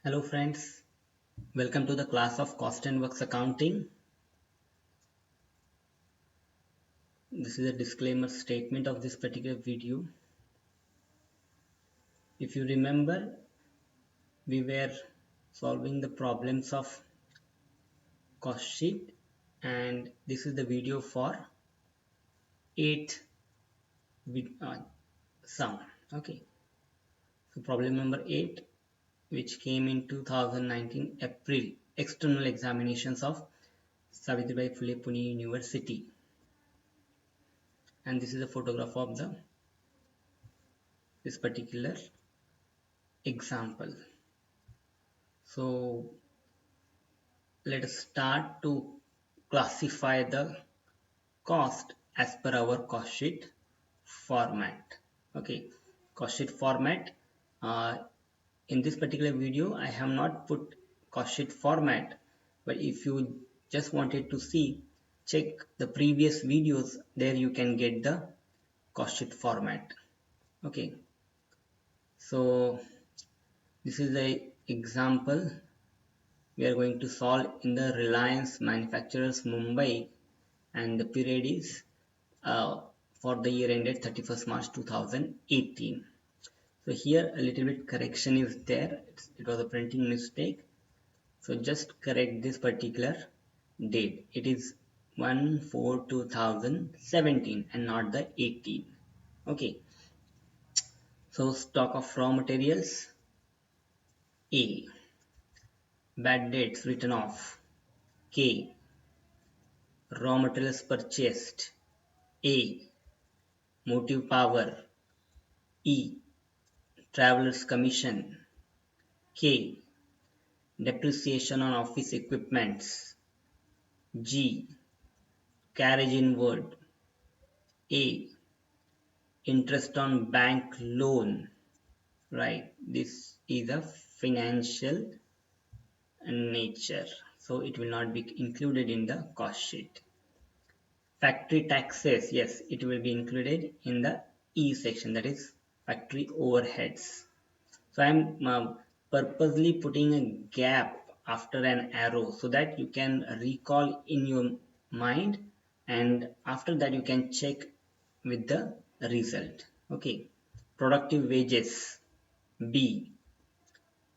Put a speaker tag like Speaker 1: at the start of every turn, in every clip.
Speaker 1: Hello friends, welcome to the class of Cost and Works Accounting. This is a disclaimer statement of this particular video. If you remember, we were solving the problems of cost sheet and this is the video for 8th sum. Okay, so problem number 8 which came in 2019 April, external examinations of Savitribai Phule Pune University, and this is a photograph of this particular example. So let us start to classify the cost as per our cost sheet format. Okay, cost sheet format. Uh, in this particular video, I have not put cost sheet format, but if you just wanted to see, check the previous videos. There you can get the cost sheet format. Okay, so this is the example we are going to solve in the Reliance Manufacturers Mumbai, and the period is for the year ended 31st March 2018. So here a little bit correction is there. It was a printing mistake. So just correct this particular date. It is 1/4/2017 and not the 18. Okay. So stock of raw materials A. Bad debts written off K. Raw materials purchased A. Motive power E. Traveler's commission K. Depreciation on office equipments G. Carriage inward A. Interest on bank loan. Right, this is a financial nature, so it will not be included in the cost sheet. Factory taxes, yes, it will be included in the E section, that is factory overheads. So I'm purposely putting a gap after an arrow so that you can recall in your mind, and after that you can check with the result. Okay, productive wages B.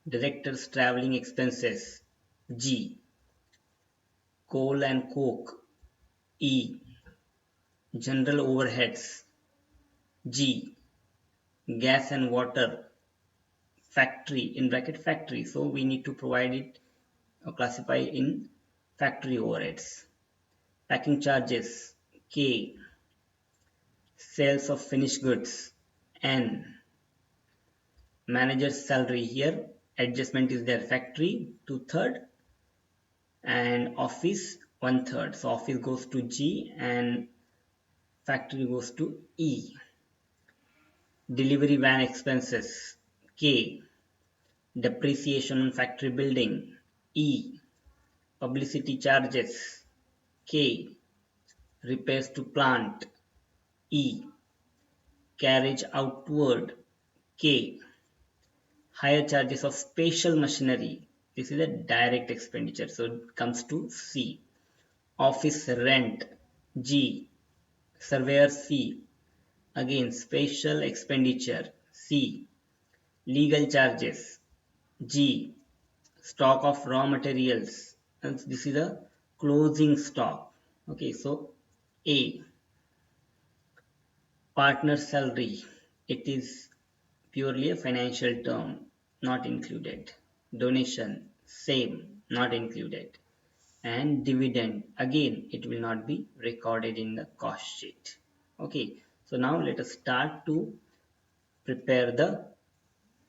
Speaker 1: Directors traveling expenses G. Coal and coke E. General overheads G. Gas and water factory, in bracket factory, so we need to provide it or classify in factory overheads. Packing charges K. Sales of finished goods N. Manager's salary, here adjustment is there, factory 2/3 and office 1/3, so office goes to G and factory goes to E. Delivery van expenses K. Depreciation on factory building E. Publicity charges K. Repairs to plant E. Carriage outward K. Higher charges of special machinery, this is a direct expenditure, so it comes to C. Office rent G. Surveyor's fee, again special expenditure C. Legal charges G. Stock of raw materials, and this is a closing stock. Okay, so A. Partner salary, it is purely a financial term, not included. Donation, same, not included. And dividend, again it will not be recorded in the cost sheet. Okay, so now let us start to prepare the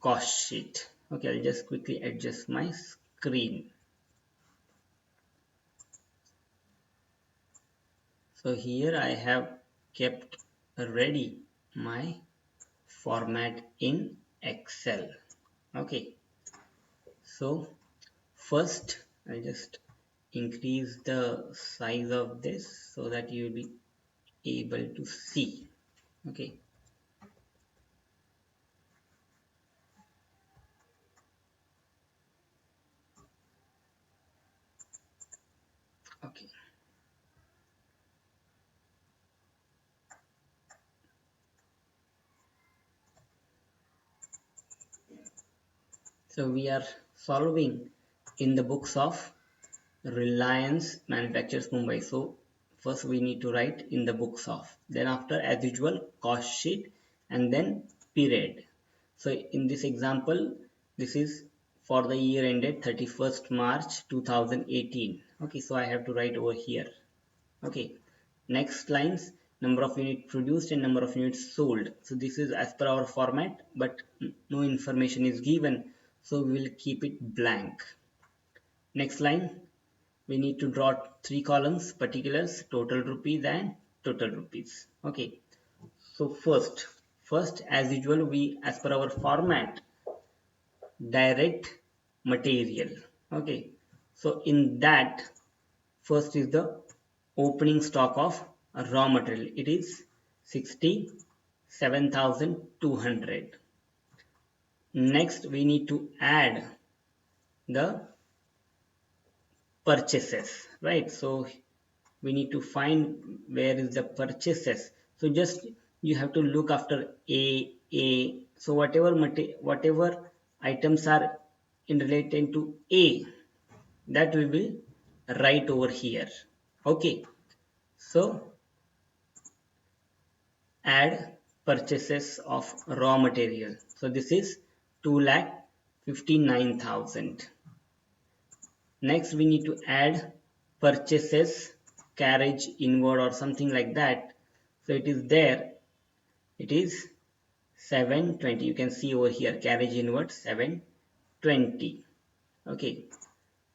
Speaker 1: cost sheet. Okay, I'll just quickly adjust my screen. So here I have kept ready my format in Excel. Okay, so first I'll just increase the size of this so that you'll be able to see. Okay, Okay. So we are solving in the books of Reliance Manufacturers Mumbai. So first we need to write in the books of. Then after, as usual, cost sheet and then period. So in this example, this is for the year ended 31st March 2018. Okay, so I have to write over here. Okay, next lines, number of units produced and number of units sold. So this is as per our format, but no information is given, so we will keep it blank. Next line, we need to draw three columns, particulars, total rupees and total rupees. Okay, so first as usual, we, as per our format, direct material. Okay, so in that, first is the opening stock of raw material. It is 67,200. Next, we need to add the purchases, right? So we need to find where is the purchases. So just you have to look after a. So whatever items are in related to a, that we will write over here. Okay, so add purchases of raw material. So this is 2,59,000. Next, we need to add purchases carriage inward or something like that. So it is there. It is 720. You can see over here carriage inward 720. Okay.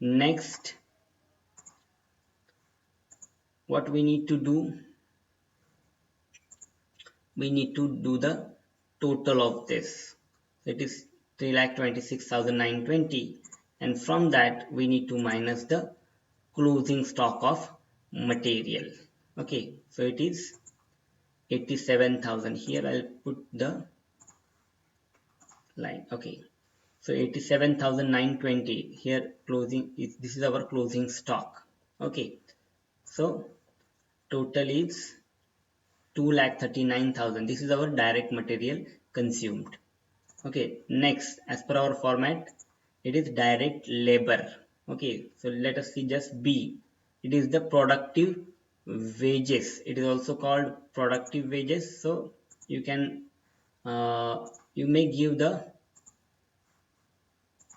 Speaker 1: Next, what we need to do? We need to do the total of this. So it is 3,26,920, and from that we need to minus the closing stock of material. Okay, so it is 87,000. Here I'll put the line. Okay, so 87,920 here closing is, this is our closing stock. Okay, so total is 2,39,000. This is our direct material consumed. Okay, next, as per our format, it is direct labor. Okay, so let us see just B. It is the productive wages. It is also called productive wages. So you can you may give the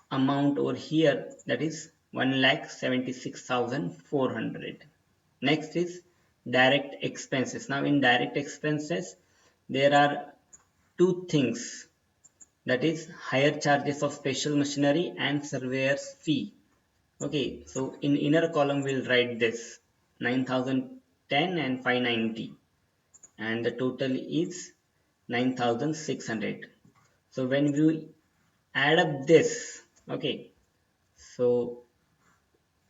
Speaker 1: amount over here, that is 1,76,400. Next is direct expenses. Now in direct expenses, there are two things, that is higher charges of special machinery and surveyor's fee. Okay, so in inner column we'll write this 9,010 and 590, and the total is 9,600. So when we add up this, okay, so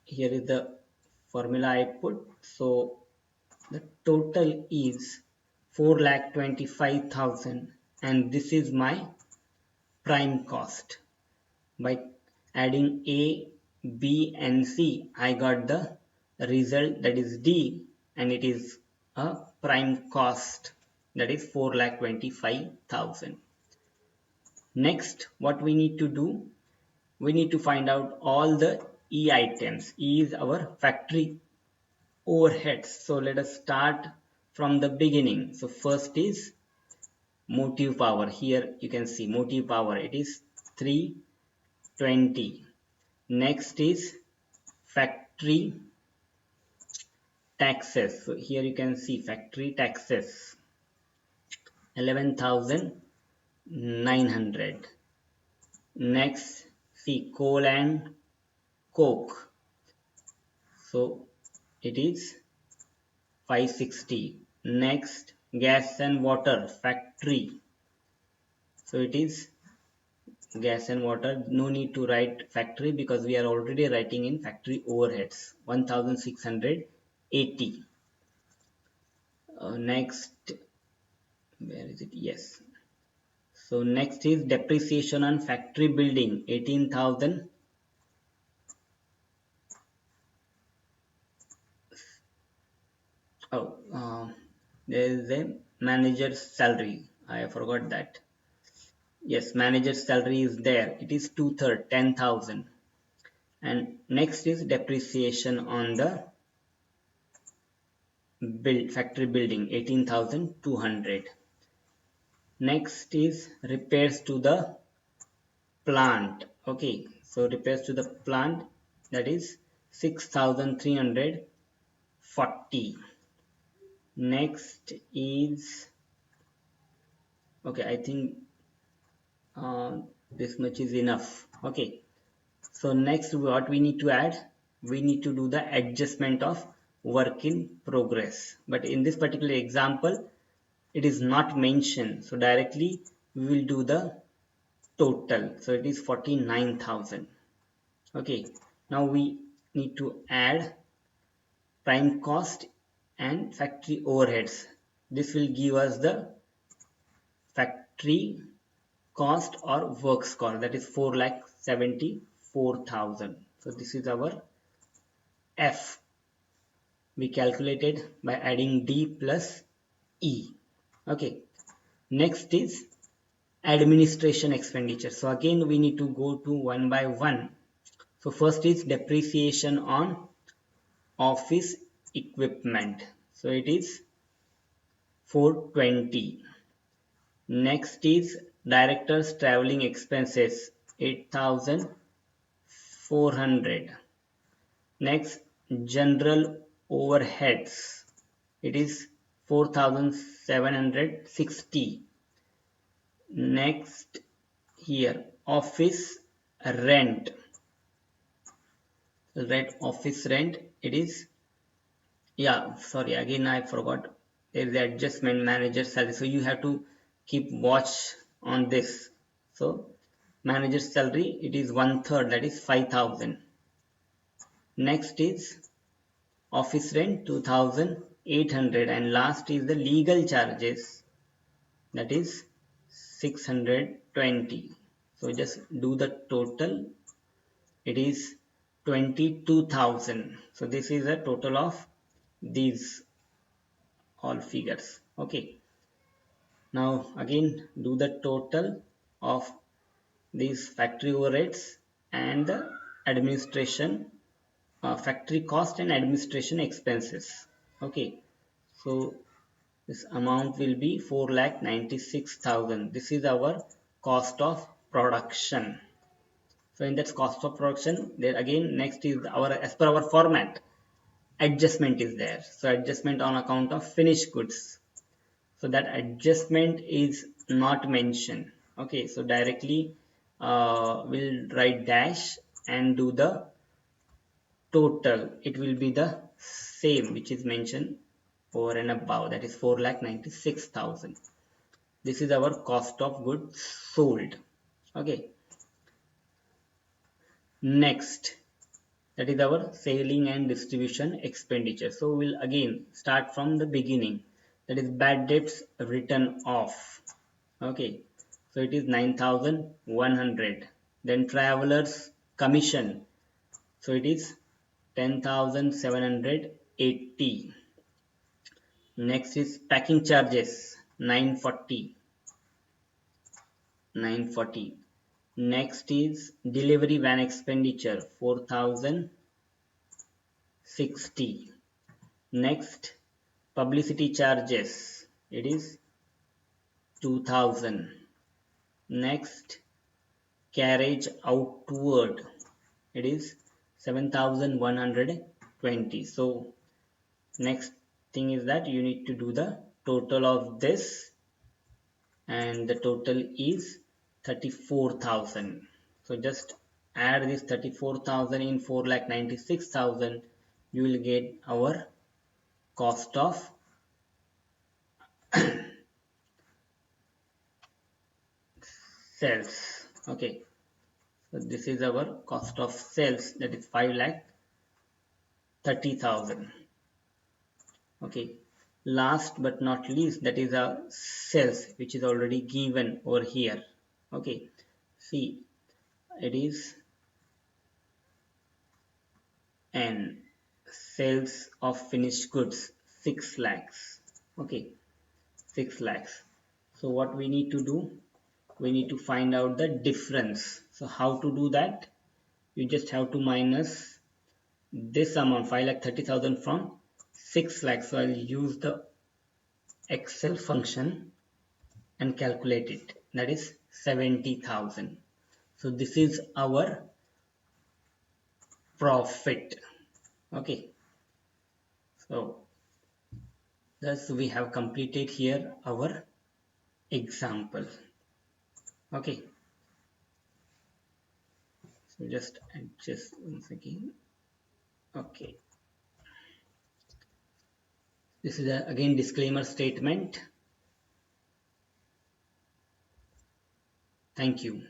Speaker 1: here is the formula I put. So the total is 4,25,000, and this is my prime cost. By adding A, B and C, I got the result, that is D, and it is a prime cost, that is 4,25,000. Next, what we need to do? We need to find out all the E items. E is our factory overheads. So let us start from the beginning. So first is motive power. Here you can see motive power. It is 320. Next is factory taxes. So here you can see factory taxes 11,900. Next, see coal and coke. So it is 560. Next, gas and water factory. So it is gas and water. No need to write factory because we are already writing in factory overheads 1,680. Next, where is it? Yes. So next is depreciation on factory building 18,000. Oh, there is a manager's salary. I forgot that. Yes, manager's salary is there. It is two-third, 10,000. And next is depreciation on the factory building, 18,200. Next is repairs to the plant. Okay, so repairs to the plant, that is 6,340. Next is, okay, I think uh, this much is enough. Okay, so next what we need to add, we need to do the adjustment of work in progress. But in this particular example, it is not mentioned. So directly we will do the total. So it is 49,000. Okay, now we need to add prime cost and factory overheads. This will give us the factory cost or works cost, that is 4,74,000. So this is our F. We calculated by adding D plus E. Okay, next is administration expenditure. So again we need to go to one by one. So first is depreciation on office equipment. So it is 420. Next is director's traveling expenses, 8,400. Next, general overheads. It is 4,760. Next, here, office rent. Office rent, it is, yeah, sorry, again I forgot. There is the adjustment manager salary. So you have to keep watch on this. So manager salary, it is one third, that is 5,000. Next is office rent, 2,800, and last is the legal charges, that is 620. So just do the total, it is 22,000. So this is a total of these all figures. Okay, now again do the total of these factory overheads and the administration, factory cost and administration expenses. Okay, so this amount will be 4,96,000. This is our cost of production. So in that cost of production, there again next is our, as per our format, adjustment is there. So adjustment on account of finished goods. So that adjustment is not mentioned. Okay, so directly we'll write dash and do the total. It will be the same which is mentioned over and above, that is 4,96,000. This is our cost of goods sold. Okay, next, that is our selling and distribution expenditure. So we'll again start from the beginning, that is bad debts written off. Okay, so it is 9,100. Then travelers commission, so it is 10,780. Next is packing charges, 940. Next is delivery van expenditure, 4,060. Next, publicity charges, it is 2,000. Next, carriage outward, it is 7,120. So next thing is that you need to do the total of this, and the total is 34,000. So just add this 34,000 in 4,96,000, you will get our cost of sales. Okay, so this is our cost of sales, that is 5,30,000. Okay, last but not least, that is our sales, which is already given over here. Okay, see, it is n sales of finished goods, 6 lakhs. Okay, 6 lakhs. So what we need to do, we need to find out the difference. So how to do that? You just have to minus this amount 5,30,000 from 6 lakhs. So I'll use the Excel function and calculate it. That is 70,000. So this is our profit. Okay, so thus we have completed here our example. Okay, so just adjust once again. Okay, this is again disclaimer statement. Thank you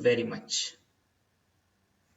Speaker 1: very much.